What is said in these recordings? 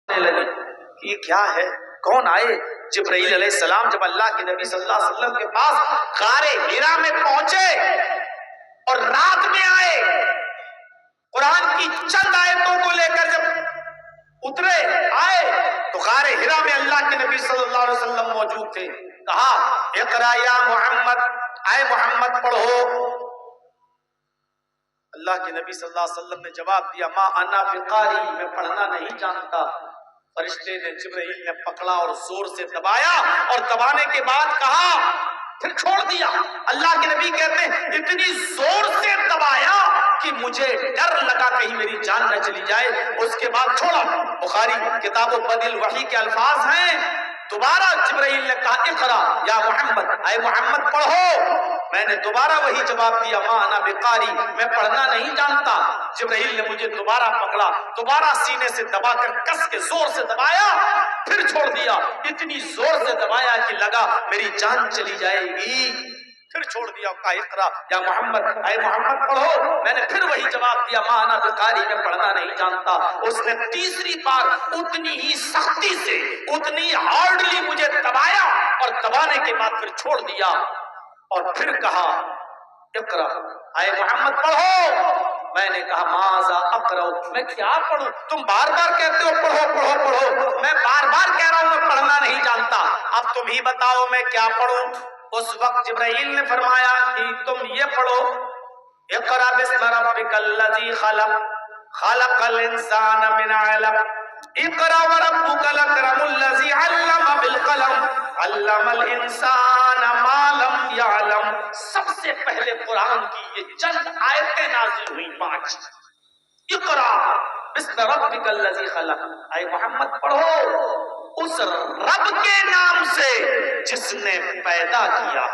لگی کہ یہ کیا ہے، کون آئے؟ جبرائیل علیہ السلام جب اللہ کے نبی صلی اللہ علیہ وسلم کے پاس غار حرا میں پہنچے اور رات میں آئے، قرآن کی چند آیتوں کو لے کر جب اترے آئے تو غار حرا میں اللہ کے نبی صلی اللہ علیہ وسلم موجود تھے. کہا اقرا یا محمد، اے محمد پڑھو. اللہ کے نبی صلی اللہ علیہ وسلم نے جواب دیا ما انا بقاری، میں پڑھنا نہیں جانتا. فرشتے نے جبرائیل نے پکڑا اور زور سے دبایا اور دبانے کے بعد کہا، پھر چھوڑ دیا. اللہ کے نبی کہتے ہیں اتنی زور سے دبایا کہ مجھے ڈر لگا کہیں میری جان نہ چلی جائے. اس کے بعد چھوڑا. بخاری کتاب بدل وحی کے الفاظ ہیں. دوبارہ جبرائیل نے کہا اقرا یا محمد، اے محمد پڑھو. میں نے دوبارہ وہی جواب دیا ما انا بقاری، میں پڑھنا نہیں جانتا. جبرائیل نے مجھے دوبارہ پکڑا، دوبارہ سینے سے دبا کر کس کے زور سے دبایا، پھر چھوڑ دیا. اتنی زور سے دبایا کہ لگا میری جان چلی جائے گی. پھر چھوڑ دیا. کہا اقرا یا محمد، اے محمد پڑھو. میں نے پھر وہی جواب دیا ما انا بقاری، میں پڑھنا نہیں جانتا. اس نے تیسری بار اتنی ہی سختی سے، اتنی ہارڈلی مجھے دبایا اور دبانے کے بعد پھر چھوڑ دیا اور پھر کہا اقرا، اے محمد پڑھو. میں نے کہا ماذا اقرا، میں کیا پڑھوں؟ تم بار بار کہتے ہو پڑھو پڑھو پڑھو، میں بار بار کہہ رہا ہوں میں پڑھنا نہیں جانتا. اب تم ہی بتاؤ میں کیا پڑھوں. اس وقت جبرائیل نے فرمایا کہ تم یہ پڑھو اقرا بسم ربک الذی خلق خلق الانسان من علق اقرا وربک الاکرم الذی علم بالقلم علم الانسان ما لم یعلم. سب سے پہلے قرآن کی یہ چند آیتیں نازل ہوئی 5. اقرا بسم ربک الذی خلق، اے محمد پڑھو اس رب کے نام سے جس نے پیدا کیا.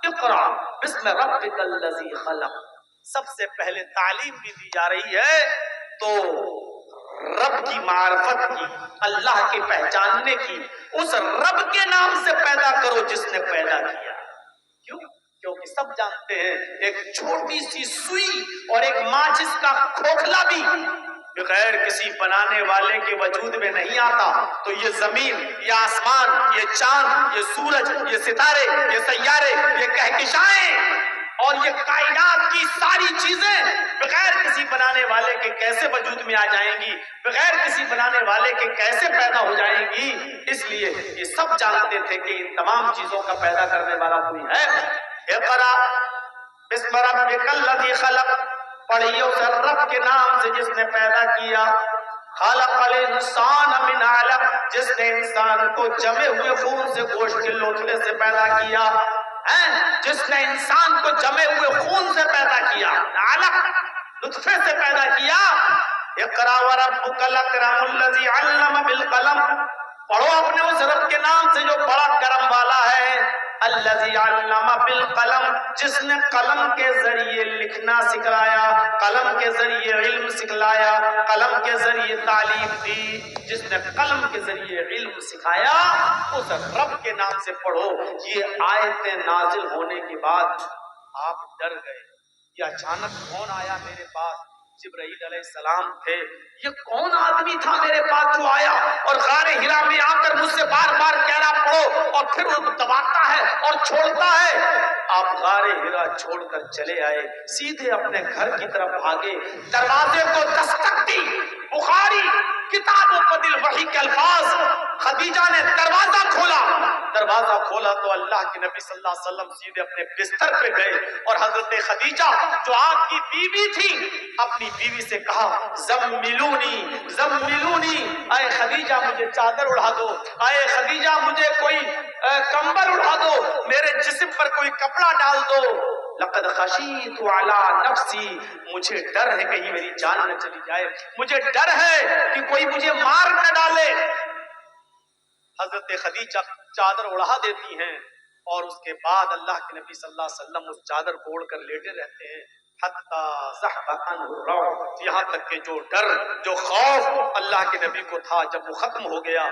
اقرا بسم ربک الذی خلق. سب سے پہلے تعلیم بھی دی جا رہی ہے تو رب کی معرفت کی، اللہ کے پہچاننے کی. اس رب کے نام سے پیدا کرو جس نے پیدا کیا. کیوں؟ کیونکہ سب جانتے ہیں ایک چھوٹی سی سوئی اور ایک ماچس کا کھوکھلا بھی بغیر کسی بنانے والے کے وجود میں نہیں آتا. تو یہ زمین، یہ آسمان، یہ چاند، یہ سورج، یہ ستارے، یہ سیارے، یہ کہکشائیں اور یہ کائنات کی ساری چیزیں بغیر کسی بنانے والے کے کیسے وجود میں آ جائیں گی، بغیر کسی بنانے والے کے کیسے پیدا ہو جائیں گی. اس لیے یہ سب جانتے تھے کہ ان تمام چیزوں کا پیدا کرنے والا کوئی ہے. اقرا بسم ربک الذی خلق، پڑھیے اس رب کے نام سے جس نے پیدا کیا. خلق الانسان من علق، جس نے انسان کو جمے ہوئے خون سے، گوشت کے لوتھڑے سے پیدا کیا. جس نے انسان کو جمے ہوئے خون سے پیدا کیا، علق نطفے سے پیدا کیا. اقرا وربک الاکرم الذی علم بالقلم، پڑھو اپنے اس رب کے نام سے جو بڑا کرم والا ہے. الذی علم بالقلم، جس نے قلم کے ذریعے لکھنا سکھلایا، قلم کے ذریعے علم سکھلایا، قلم کے ذریعے تعلیم دی. جس نے قلم کے ذریعے علم سکھایا اس رب کے نام سے پڑھو. یہ آیتیں نازل ہونے کے بعد آپ ڈر گئے. یہ اچانک کون آیا میرے پاس؟ جبرائیل علیہ السلام تھے. یہ کون آدمی تھا میرے پاس جو آیا اور غار حرا میں آ کر مجھ سے بار بار کہنا پڑھو اور پھر وہ دباتا ہے اور چھوڑتا ہے. آپ غار حرا چھوڑ کر چلے آئے، سیدھے اپنے گھر کی طرف بھاگے، دروازے کو دستک دی. بخاری کتاب بدل وحی کے الفاظ، خدیجہ نے دروازہ کھولا. دروازہ کھولا تو اللہ کے نبی صلی اللہ علیہ وسلم سیدھے اپنے بستر پہ گئے اور حضرت خدیجہ جو آپ کی بیوی تھی اپنی بیوی سے کہا زملونی زملونی، اے خدیجہ مجھے چادر اڑا دو، اے خدیجہ مجھے کوئی کمبل اڑا دو، میرے جسم پر کوئی کپڑا ڈال دو. لقد خشیت علی نفسی، مجھے ڈر ہے کہیں میری جان نہ چلی جائے، مجھے ڈر ہے کہ کوئی مجھے مار نہ ڈالے. حضرت خدیجہ چادر اڑا دیتی ہیں اور اس کے بعد اللہ کے نبی صلی اللہ علیہ وسلم اس چادر کو اوڑھ کر لیٹے رہتے ہیں. حتی ذہب عنہ الرعب، یہاں تک کہ جو ڈر، جو خوف اللہ کے نبی کو تھا جب وہ ختم ہو گیا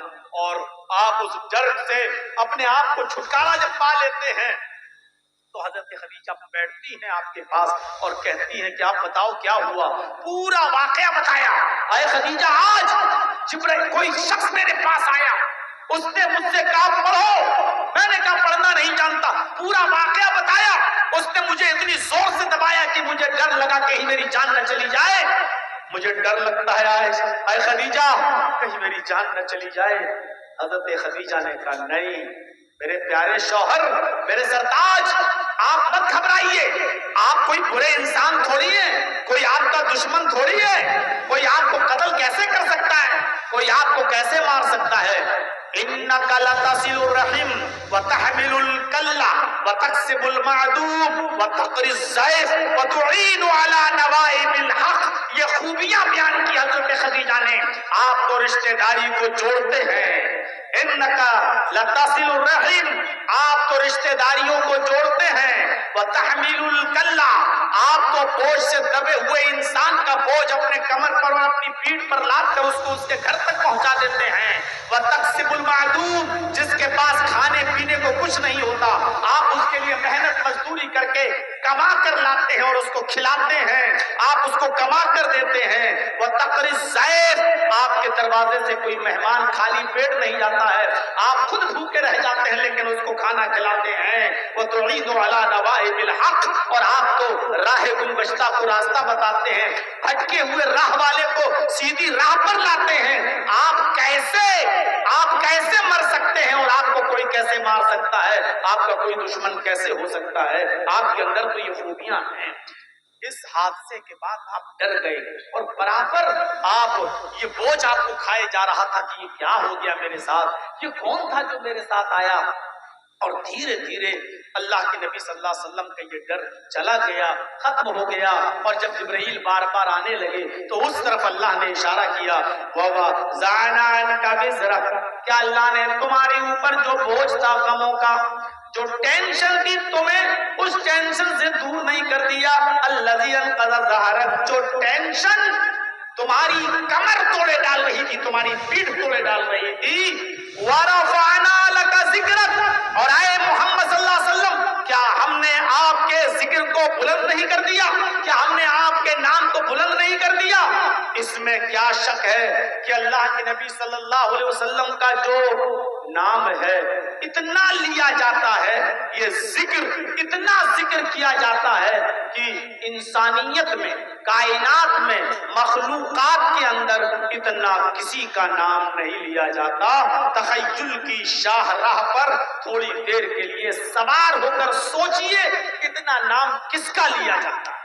اور آپ اس ڈر سے اپنے آپ کو چھٹکارا جب پا لیتے ہیں تو حضرت خدیجہ بیٹھتی ہیں آپ کے پاس اور کہتی ہیں کہ آپ بتاؤ کیا ہوا. پورا واقعہ بتایا. اے خدیجہ آج جبرائیل کوئی شخص میرے پاس آیا, اس نے مجھ سے کہا پڑھو, میں نے کہا پڑھنا نہیں جانتا. پورا واقعہ بتایا. اس نے مجھے اتنی زور سے دبایا کہ مجھے ڈر لگا کہیں میری جان نہ چلی جائے. مجھے ڈر لگتا ہے اے خدیجہ کہیں میری جان نہ چلی جائے. حضرت خدیجہ نے کہا نہیں میرے پیارے شوہر, میرے سرتاج, آپ مت گھبرائیے. آپ کوئی برے انسان تھوڑی ہیں, کوئی آپ کا دشمن تھوڑی ہے. کوئی آپ کو قتل کیسے کر سکتا ہے, کوئی آپ کو کیسے مار سکتا ہے. انک لتصل الرحم وتحمل الکل وتکسب المعدوم وتقری الضیف وتعین علی نوائب الحق. یہ خوبیاں بیان کی حضرت خدیجہ نے. آپ تو رشتہ داری کو جوڑتے ہیں. انکا لتصل الرحم, آپ تو رشتہ داریوں کو جوڑتے ہیں. وتحمل الکل, آپ تو بوجھ سے دبے ہوئے انسان کا بوجھ اپنے کمر پر اور اپنی پیٹھ پر لاد کر اس کو اس کے گھر تک پہنچا دیتے ہیں. وتکسب المعدوم, جس کے پاس کھانے پینے کو کچھ نہیں ہوتا آپ اس کے لیے محنت مزدوری کر کے کما کر لاتے ہیں اور اس کو کھلاتے ہیں, آپ اس کو کما کر دیتے ہیں. وتقری الضیف, آپ کے دروازے سے کوئی مہمان خالی پیٹ نہیں جاتا ہے, آپ خود بھوکے رہ جاتے ہیں لیکن اس کو کھانا کھلاتے ہیں. وتعین علی نوائب الحق, اور آپ تو راہ گلگشتہ کو راستہ بتاتے ہیں, بھٹکے ہوئے راہ والے کو سیدھی راہ پر لاتے ہیں. آپ کیسے مر سکتے ہیں اور آپ کو کوئی کیسے مار سکتا ہے, آپ کا کوئی دشمن کیسے ہو سکتا ہے. آپ کے اندر تو یہ خوبیاں ہیں. اس حادثے کے بعد آپ ڈر گئے اور برابر آپ یہ بوجھ آپ کو کھائے جا رہا تھا کہ یہ کیا ہو گیا میرے ساتھ, یہ کون تھا جو میرے ساتھ آیا. اور دھیرے دھیرے اللہ کے نبی صلی اللہ علیہ وسلم کا یہ ڈر چلا گیا, ختم ہو گیا. اور جب جبرائیل بار بار آنے لگے تو اس طرف اللہ نے اشارہ کیا, وَوَضَعْنَا عَنْكَ وِزْرَكَ, کیا اللہ نے تمہارے اوپر جو بوجھ تھا غموں کا, جو ٹینشن تھی تمہیں اس ٹینشن سے دور نہیں کر دیا. الَّذِي أَنقَضَ ظَهْرَكَ, جو ٹینشن تمہاری کمر توڑے ڈال رہی تھی, تمہاری پیٹھ توڑے ڈال رہی تھی. وَرَفَعْنَا لَكَ ذِكْرَكَ, اور اے محمد صلی اللہ علیہ وسلم کیا ہم نے آپ کے ذکر کو بلند نہیں کر دیا, کیا ہم نے آپ کے نام کو بلند نہیں کر دیا. اس میں کیا شک ہے کہ اللہ کے نبی صلی اللہ علیہ وسلم کا جو نام ہے اتنا لیا جاتا ہے, یہ ذکر اتنا ذکر کیا جاتا ہے کہ انسانیت میں, کائنات میں, مخلوقات کے اندر اتنا کسی کا نام نہیں لیا جاتا. تخیل کی شاہراہ پر تھوڑی دیر کے لیے سوار ہو کر سوچئے اتنا نام کس کا لیا جاتا ہے.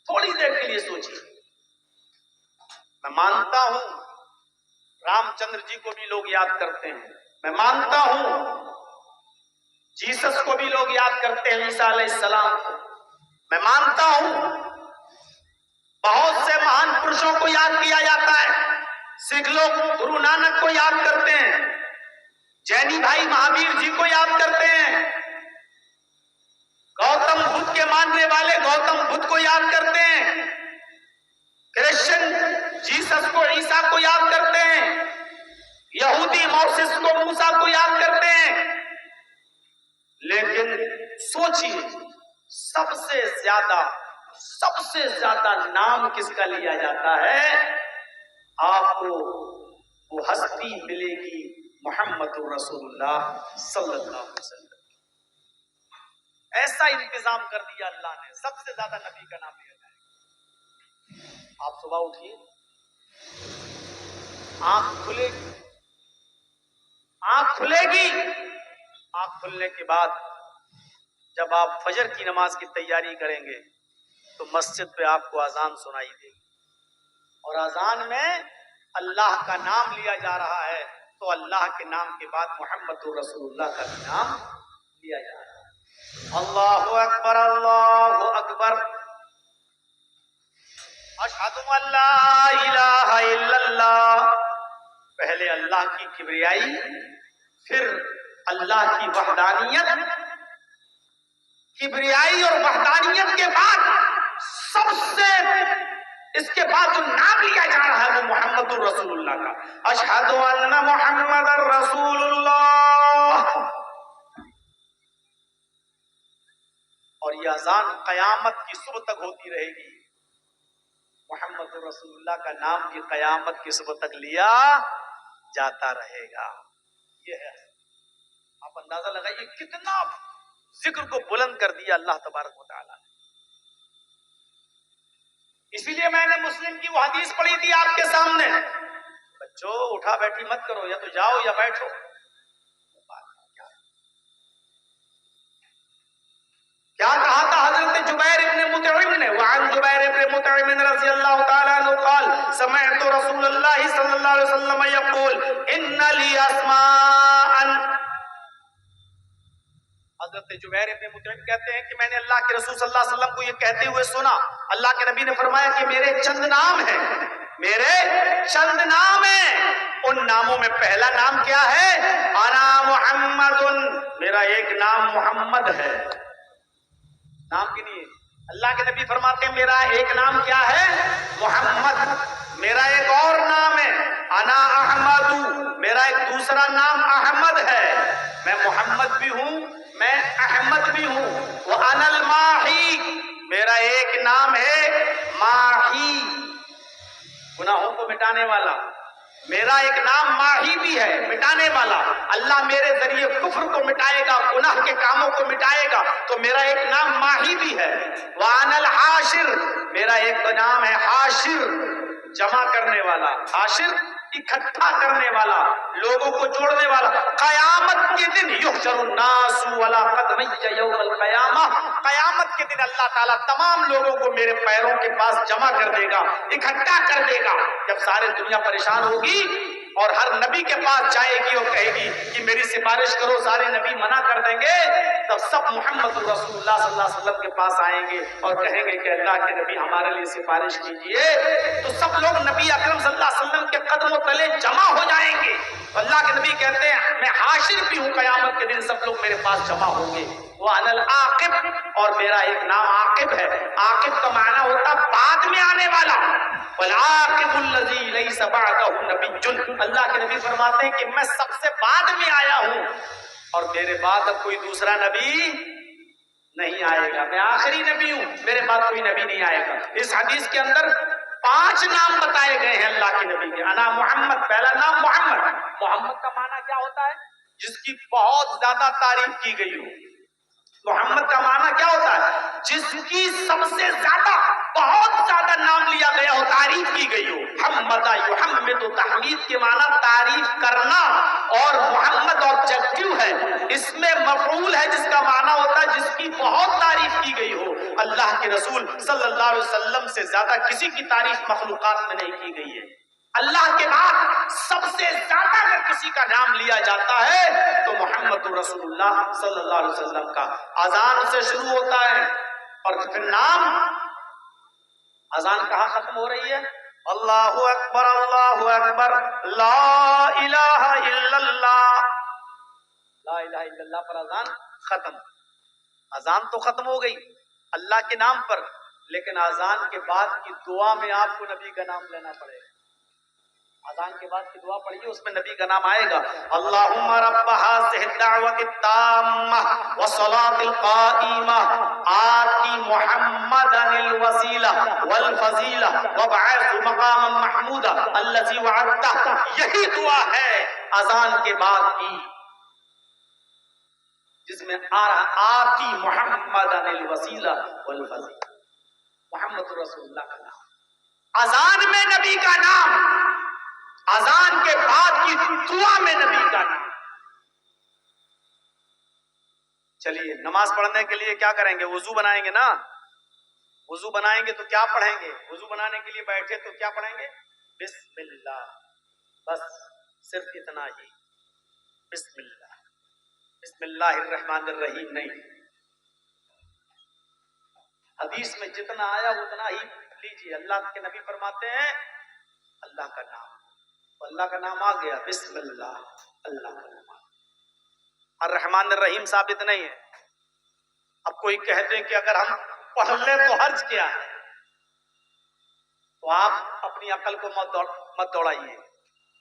تھوڑی دیر کے لیے سوچئے. میں مانتا ہوں رام چندر جی کو بھی لوگ یاد کرتے ہیں, میں مانتا ہوں جیسس کو بھی لوگ یاد کرتے ہیں, عیسیٰ علیہ السلام کو. میں مانتا ہوں بہت سے مہان پرشوں کو یاد کیا جاتا ہے. سکھ لوگ گرو نانک کو یاد کرتے ہیں, جینی بھائی مہاویر جی کو یاد کرتے ہیں, گوتم بدھ کے ماننے والے گوتم بدھ کو یاد کرتے ہیں, کرسچن جیسس کو, عیسیٰ کو یاد کرتے ہیں, یہودی موسیس کو, موسیٰ کو یاد کرتے ہیں. لیکن سوچئے سب سے زیادہ نام کس کا لیا جاتا ہے. آپ کو وہ ہستی ملے گی محمد رسول اللہ صلی اللہ علیہ وسلم. ایسا انتظام کر دیا اللہ نے, سب سے زیادہ نبی کا نام لیا جائے. آپ صبح اٹھیے, آنکھ کھلے گی, آنکھ کھلے گی, آنکھ کھلنے کے بعد جب آپ فجر کی نماز کی تیاری کریں گے تو مسجد پہ آپ کو اذان سنائی دے گی, اور اذان میں اللہ کا نام لیا جا رہا ہے تو اللہ کے نام کے بعد محمد رسول اللہ کا بھی نام لیا جا رہا ہے. اللہ اکبر, اللہ اکبر, اشہد ان لا الہ الا اللہ. پہلے اللہ کی کبریائی, پھر اللہ کی وحدانیت. کبریائی اور وحدانیت کے بعد سب سے اس کے بعد جو نام لیا جا رہا ہے وہ محمد الرسول اللہ کا. اشہد ان محمد الرسول اللہ. اور یہ اذان قیامت کی صبح تک ہوتی رہے گی. محمد رسول اللہ کا نام بھی قیامت کی صبح تک لیا جاتا رہے گا. یہ ہے. آپ اندازہ لگائیے کتنا ذکر کو بلند کر دیا اللہ تبارک و تعالیٰ نے. اسی لیے میں نے مسلم کی وہ حدیث پڑھی تھی آپ کے سامنے. بچوں اٹھا بیٹھی مت کرو، یا تو جاؤ یا بیٹھو. کیا کہا تھا حضرت جبیر ابن مطعم نے؟ وعن جبیر ابن مطعم رضی اللہ تعالیٰ عنہ قال سمعت رسول اللہ صلی اللہ علیہ وسلم یقول ان لی اسماء. حضرت جبیر ابن مطعم کہتے ہیں کہ میں نے اللہ کے رسول صلی اللہ علیہ وسلم کو یہ کہتے ہوئے سنا. اللہ کے نبی نے فرمایا کہ میرے چند نام ہیں، میرے چند نام ہیں. ان ناموں میں پہلا نام کیا ہے؟ انا محمد. میرا ایک نام محمد ہے. نام کی نہیں ہے. اللہ کے نبی فرماتے ہیں میرا ایک نام کیا ہے؟ محمد. میرا ایک اور نام ہے انا احمد. میرا ایک دوسرا نام احمد ہے. میں محمد بھی ہوں، میں احمد بھی ہوں. وَأَنَا الْمَاحِي. میرا ایک نام ہے ماہی، گناہوں کو مٹانے والا. میرا ایک نام ماہی بھی ہے، مٹانے والا. اللہ میرے ذریعے کفر کو مٹائے گا، گناہ کے کاموں کو مٹائے گا، تو میرا ایک نام ماہی بھی ہے. وَأَنَا الْحَاشِرُ. میرا ایک نام ہے حاشر، جمع کرنے والا. حاشر اکٹھا کرنے والا، لوگوں کو جوڑنے والا. قیامت کے دن یحشر الناس ولا قدمی یوم القیامہ. قیامت کے دن اللہ تعالیٰ تمام لوگوں کو میرے پیروں کے پاس جمع کر دے گا، اکٹھا کر دے گا. جب سارے دنیا پریشان ہوگی اور ہر نبی کے پاس جائے گی اور کہے گی کہ میری سفارش کرو، سارے نبی منع کر دیں گے. تب سب محمد رسول اللہ صلی اللہ علیہ وسلم کے پاس آئیں گے اور کہیں گے کہ اللہ کے نبی ہمارے لیے سفارش کیجئے. تو سب لوگ نبی اکرم صلی اللہ علیہ وسلم کے قدموں تلے جمع ہو جائیں گے. اللہ کے نبی کہتے ہیں میں حاشر بھی ہوں، قیامت کے دن سب لوگ میرے پاس جمع ہوں گے. وَأَنَا الْعَاقِبُ. اور میرا ایک نام عاقب ہے. عاقب کا معنی ہوتا بعد میں آنے والا. وَالْعَاقِبُ الَّذِي لَيْسَ بَعْدَهُ نَبِيٌّ. اللہ کے نبی فرماتے ہیں کہ میں سب سے بعد میں آیا ہوں اور میرے بعد اب کوئی دوسرا نبی نہیں آئے گا. میں آخری نبی ہوں، میرے بعد کوئی نبی نہیں آئے گا. اس حدیث کے اندر 5 نام بتائے گئے ہیں اللہ کے نبی کے. انا محمد، پہلا نام محمد. محمد کا معنی کیا ہوتا ہے؟ جس کی بہت زیادہ تعریف کی گئی ہو. محمد کا معنی کیا ہوتا ہے؟ جس کی سب سے زیادہ، بہت زیادہ نام لیا گیا ہو، تعریف کی گئی ہو. حمد یحمد، تحمید کے معنی تعریف کرنا، اور محمد آبجیکٹو ہے، اس میں مفعول ہے جس کا معنی ہوتا ہے جس کی بہت تعریف کی گئی ہو. اللہ کے رسول صلی اللہ علیہ وسلم سے زیادہ کسی کی تعریف مخلوقات میں نہیں کی گئی ہے. اللہ کے بعد سب سے زیادہ اگر کسی کا نام لیا جاتا ہے تو محمد رسول اللہ صلی اللہ علیہ وسلم کا. اذان سے شروع ہوتا ہے اور پھر نام. اذان کہاں ختم ہو رہی ہے؟ اللہ اکبر اللہ اکبر لا الہ الا اللہ. لا الہ الا اللہ پر اذان ختم. اذان تو ختم ہو گئی اللہ کے نام پر، لیکن اذان کے بعد کی دعا میں آپ کو نبی کا نام لینا پڑے گا. اذان کے بعد کی دعا پڑھیے، اس میں نبی کا نام آئے گا. اللہم رب هذه الدعوة التامة والصلاة القائمة آتی محمدا الوسیلہ والفضیلہ وابعثه مقاما محمودا الذی وعدتہ. یہی دعا ہے اذان کے بعد کی، جس میں آتی محمدا الوسیلہ والفضیلہ. محمد رسول اللہ کا نام، اذان میں نبی کا نام، اذان کے بعد کی دعا میں نبی کا نام. چلیے نماز پڑھنے کے لیے کیا کریں گے؟ وضو بنائیں گے نا. وضو بنائیں گے تو کیا پڑھیں گے؟ وضو بنانے کے لیے بیٹھے تو کیا پڑھیں گے؟ بسم اللہ. بس صرف اتنا ہی، بسم اللہ، بسم اللہ الرحمن الرحیم نہیں. حدیث میں جتنا آیا اتنا ہی لیجیے. اللہ کے نبی فرماتے ہیں اللہ کا نام، اللہ کا نام آ گیا بسم اللہ، اللہ کا نام. الرحمن الرحیم ثابت نہیں ہے. اب کوئی کہتے ہیں کہ اگر ہم پڑھ لیں تو حرج کیا ہے، تو آپ اپنی عقل کو مت دوڑائیے.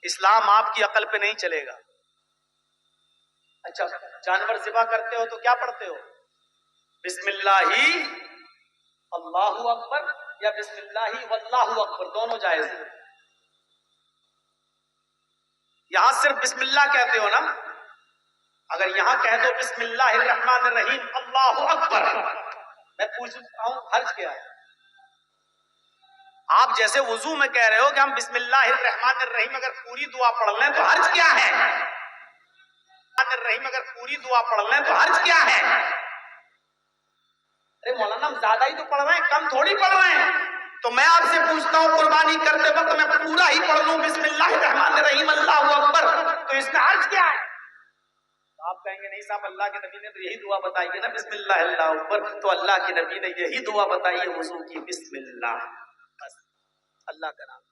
اسلام آپ کی عقل پہ نہیں چلے گا. اچھا جانور ذبح کرتے ہو تو کیا پڑھتے ہو؟ بسم اللہ اللہ اکبر یا بسم اللہ واللہ اکبر، دونوں جائز ہیں. یہاں صرف بسم اللہ کہتے ہو نا، اگر یہاں کہہ دو بسم اللہ الرحمن الرحیم اللہ اکبر، میں پوچھتا ہوں حرج کیا ہے؟ آپ جیسے وضو میں کہہ رہے ہو کہ ہم بسم اللہ الرحمن الرحیم اگر پوری دعا پڑھ لیں تو حرج کیا ہے؟ الرحیم اگر پوری دعا پڑھ لیں تو حرج کیا ہے؟ ارے مولانا ہم زیادہ ہی تو پڑھ رہے ہیں، کم تھوڑی پڑھ رہے ہیں. تو میں آپ سے پوچھتا ہوں قربانی کرتے وقت میں پورا ہی پڑھ لوں بسم اللہ الرحمن الرحیم اللہ اکبر، تو اس میں حرج کیا ہے؟ آپ کہیں گے نہیں صاحب اللہ کے نبی نے تو یہی دعا بتائی ہے نا بسم اللہ اللہ اکبر، تو اللہ کے نبی نے یہی دعا بتائی ہے وضو کی، بسم اللہ، بس اللہ کا نام.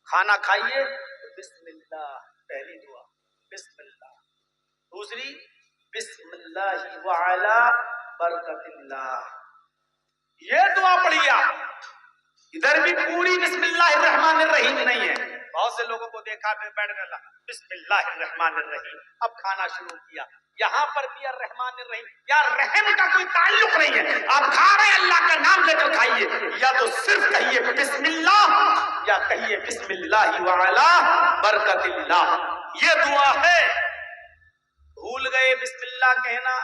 کھانا کھائیے تو بسم اللہ پہلی دعا، بسم اللہ. دوسری بسم اللہ وعلا برکت اللہ، یہ دعا پڑھیے آپ. ادھر بھی پوری بسم اللہ الرحمن الرحیم نہیں ہے. بہت سے لوگوں کو دیکھا پھر بیٹھ گیا بسم اللہ الرحمن الرحیم، اب کھانا شروع کیا. یہاں پر بھی الرحمن الرحیم، یا رحم کا کوئی تعلق نہیں ہے. آپ کھا رہے ہیں اللہ کا نام لے کر کھائیے، یا تو صرف کہیے بسم اللہ یا کہیے بسم اللہ وعلا برکت اللہ. یہ دعا ہے. بھول گئے بسم اللہ کہنا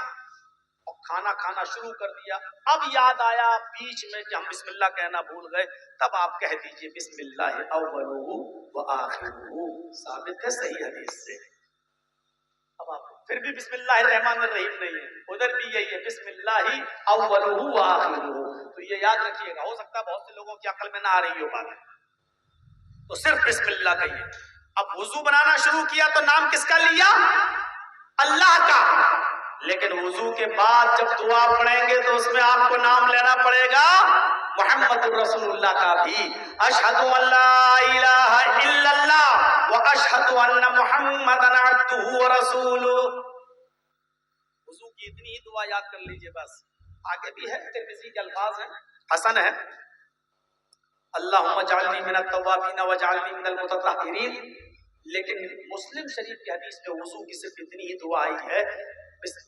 اور کھانا کھانا شروع کر دیا، اب یاد آیا بیچ میں کہ ہم بسم اللہ کہنا بھول گئے، تب آپ کہہ دیجئے بسم اللہ اولہ و آخرہ، ثابت ہے صحیح حدیث سے. اب آپ پھر بھی بسم اللہ الرحمن الرحیم نہیں ہے، ادھر بھی یہی ہے بسم اللہ اولہ و آخرہ. تو یہ یاد رکھیے گا، ہو سکتا ہے بہت سے لوگوں کی عقل میں نہ آ رہی ہو بات، تو صرف بسم اللہ کہیے. اب وضو بنانا شروع کیا تو نام کس کا لیا؟ اللہ کا. لیکن وضو کے بعد جب دعا پڑھیں گے تو اس میں آپ کو نام لینا پڑے گا محمد الرسول اللہ کا بھی. اشہد ان لا الہ الا اللہ و اشہد ان محمدن عبدہ ورسولہ. وضو کی اتنی ہی دعا یاد کر لیجئے بس. آگے بھی ہے، ترمذی کے الفاظ ہیں، حسن ہے. اللہم اجعلنی من التوابین واجعلنی من المتطہرین. لیکن مسلم شریف کی حدیث میں وضو کی صرف اتنی ہی دعا آئی ہے،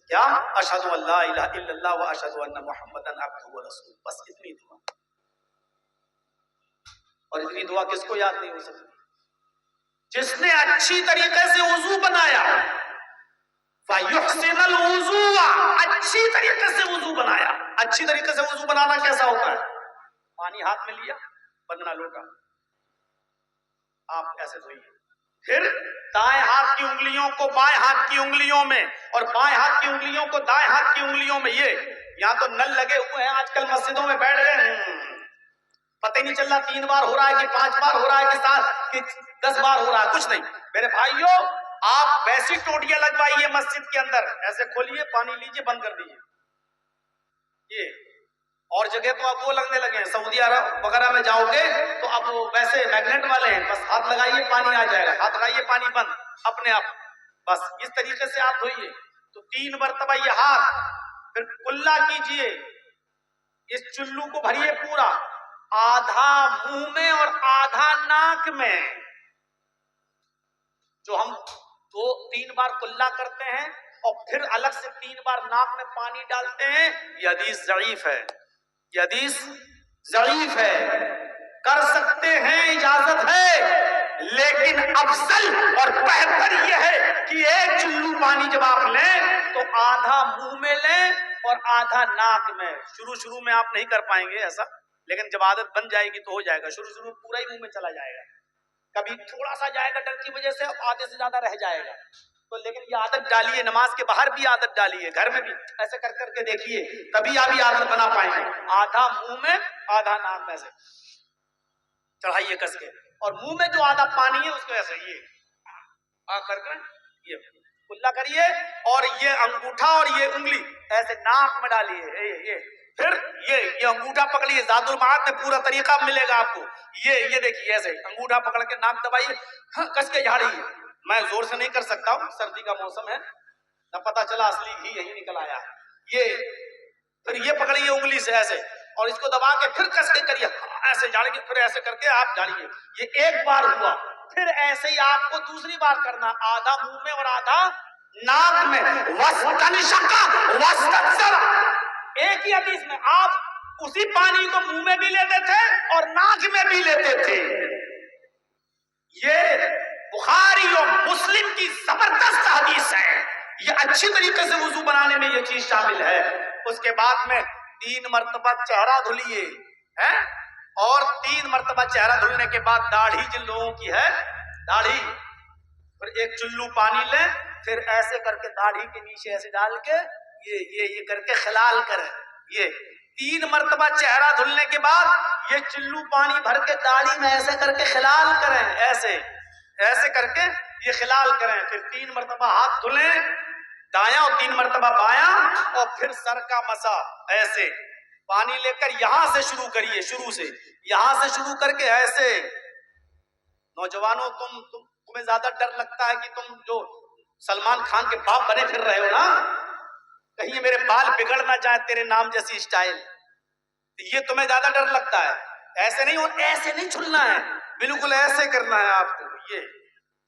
کیا؟ اشہد ان لا الہ الا اللہ و اشہد ان محمدن عبدہ ورسولہ، بس اتنی دعا. اور اتنی دعا کس کو یاد نہیں ہو سکتی؟ جس نے اچھی طریقے سے وضو بنایا. فَيُحْسِنَ الْوُضُوءَ، اچھی طریقے سے وضو بنایا. اچھی طریقے سے وضو بنانا کیسا ہوتا ہے؟ پانی ہاتھ میں لیا، بندنا لوٹا، آپ ایسے دھوئیے، پھر دائیں ہاتھ کی انگلیوں کو بائیں ہاتھ کی انگلیوں میں اور بائیں ہاتھ کی انگلیوں کو دائیں ہاتھ کی انگلیوں میں. یہ یہاں تو نل لگے ہوئے ہیں آج کل مسجدوں میں، بیٹھ گئے پتہ ہی نہیں چل رہا 3 بار ہو رہا ہے کہ 5 بار ہو رہا ہے کہ 7 کہ 10 بار ہو رہا ہے، کچھ نہیں. میرے بھائیوں آپ ویسی ٹوٹیاں لگوائیے مسجد کے اندر، ایسے کھولیے پانی لیجئے بند کر دیجئے. یہ اور جگہ تو اب وہ لگنے لگے ہیں، سعودی عرب وغیرہ میں جاؤ گے تو اب ویسے میگنیٹ والے ہیں، بس ہاتھ لگائیے پانی آ جائے گا، ہاتھ لگائیے پانی بند اپنے آپ. بس اس طریقے سے آپ دھوئیے. تو 3 مرتبہ یہ ہاتھ، پھر کلا کیجئے، اس چلو کو بھریے پورا، آدھا منہ میں اور آدھا ناک میں. جو ہم 2-3 بار کلا کرتے ہیں اور پھر الگ سے 3 بار ناک میں پانی ڈالتے ہیں، یہ حدیث ضعیف ہے. یہ حدیث ضعیف ہے. کر سکتے ہیں، اجازت ہے، لیکن افضل اور بہتر یہ ہے کہ ایک چلو پانی جب آپ لیں تو آدھا منہ میں لیں اور آدھا ناک میں. شروع میں آپ نہیں کر پائیں گے ایسا، لیکن جب عادت بن جائے گی تو ہو جائے گا. شروع میں پورا ہی منہ میں چلا جائے گا، کبھی تھوڑا سا جائے گا ڈر کی وجہ سے، آدھے سے زیادہ رہ جائے گا. تو لیکن یہ عادت ڈالیے، نماز کے باہر بھی عادت ڈالیے، گھر میں بھی ایسے کر کر کے دیکھیے، تبھی آپ یہ عادت بنا پائیں گے. آدھا منہ میں آدھا ناک میں سے چڑھائیے کس کے، اور منہ میں جو آدھا پانی ہے اس کو ایسے یہ کر کے یہ کلا کریے، اور یہ انگوٹھا اور یہ انگلی ایسے ناک میں ڈالیے. یہ پھر یہ انگوٹھا پکڑیے، زاد المعاد میں پورا طریقہ ملے گا آپ کو. یہ دیکھیے ایسے انگوٹھا پکڑ کے ناک دبائیے، کس کے جھاڑیے. میں زور سے نہیں کر سکتا ہوں، سردی کا موسم ہے، نہ پتا چلا اصلی گھی یہی نکل آیا. پھر یہ پکڑیے انگلی سے ایسے، اور اس کو دبا کے پھر کس کے کریے، ایسے جھاڑیے، پھر ایسے کر کے آپ جھاڑیے. یہ ایک بار ہوا. پھر ایسے ہی آپ کو دوسری بار کرنا، آدھا منہ میں اور آدھا ناک میں. وَاسْتَنْشَقَ وَاسْتَنْثَرَ، ایک ہی حدیث میں آپ اسی پانی کو منہ میں بھی لیتے تھے اور ناک میں بھی لیتے تھے. یہ بخاری اور مسلم کی زبردست حدیث ہے. یہ اچھی طریقے سے وضو بنانے میں یہ چیز شامل ہے. اس کے بعد میں 3 مرتبہ چہرہ دھلیے ہیں، اور 3 مرتبہ چہرہ دھلنے کے بعد داڑھی جن لوگوں کی ہے داڑھی، پھر ایک چلو پانی لیں، پھر ایسے کر کے داڑھی کے نیچے ایسے ڈال کے یہ کر کے خلال کریں. یہ 3 مرتبہ چہرہ دھلنے کے بعد یہ چلو پانی بھر کے داڑھی میں ایسے کر کے خلال کریں، ایسے کر کے یہ خلال کریں. پھر 3 مرتبہ ہاتھ دھلیں دایاں اور 3 مرتبہ بایاں، اور پھر سر کا مسا ایسے پانی لے کر یہاں سے شروع کریے، شروع سے یہاں سے شروع کر کے ایسے. نوجوانوں تمہیں زیادہ ڈر لگتا ہے کہ تم جو سلمان خان کے باپ بنے پھر رہے ہو نا، کہیں میرے بال بگڑ نہ جائیں تیرے نام جیسی اسٹائل، یہ تمہیں زیادہ ڈر لگتا ہے. ایسے نہیں، اور ایسے نہیں چھلنا ہے، بالکل ایسے کرنا ہے آپ کو. یہ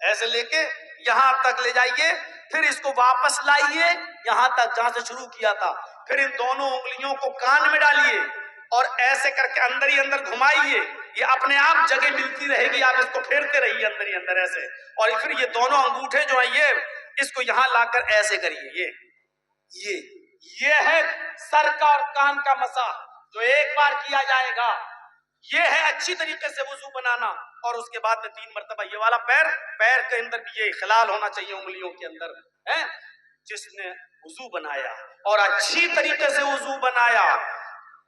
ایسے لے کے یہاں تک لے جائیے، پھر اس کو واپس لائیے یہاں تک جہاں سے شروع کیا تھا. پھر ان دونوں انگلیوں کو کان میں ڈالیے اور ایسے کر کے اندر ہی اندر گھمائیے. یہ اپنے آپ جگہ ملتی رہے گی، آپ اس کو پھیرتے رہیے اندر ہی اندر ایسے. اور پھر یہ دونوں انگوٹھے جو ہیں یہ اس کو یہاں لا کر ایسے کریے. یہ ہے سر کا اور کان کا مسح جو ایک بار کیا جائے گا. یہ ہے اچھی طریقے سے وضو بنانا. اور اس کے بعد میں 3 مرتبہ یہ والا پیر کے اندر بھی یہ خلال ہونا چاہیے انگلیوں کے اندر. جس نے وضو بنایا اور اچھی طریقے سے وضو بنایا،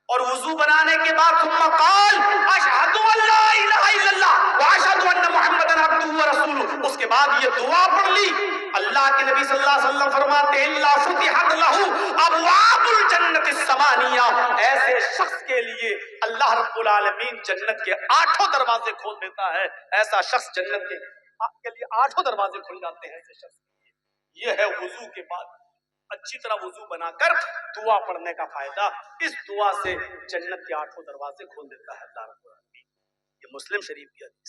اور وضو بنانے کے بعد ثم قال اشہد ان لا الہ الا اللہ واشہد ان محمد عبدہ ورسولہ، اس کے بعد یہ دعا پڑھ لی. اللہ کے نبی صلی اللہ علیہ وسلم فرماتے ہیں الا فتحت لہ ابواب الجنت الثمانیہ، ایسے شخص کے لیے اللہ رب العالمین جنت کے 8 دروازے کھول دیتا ہے. ایسا شخص جنت کے آپ کے لیے 8 دروازے کھل جاتے ہیں ایسے شخص کے لیے. یہ ہے وضو کے بعد اچھی طرح وضو بنا کر دعا پڑھنے کا فائدہ. اس دعا سے جنت کے 8 دروازے کھول دیتا ہے اللہ رب العالمین. یہ مسلم شریف کی حدیث.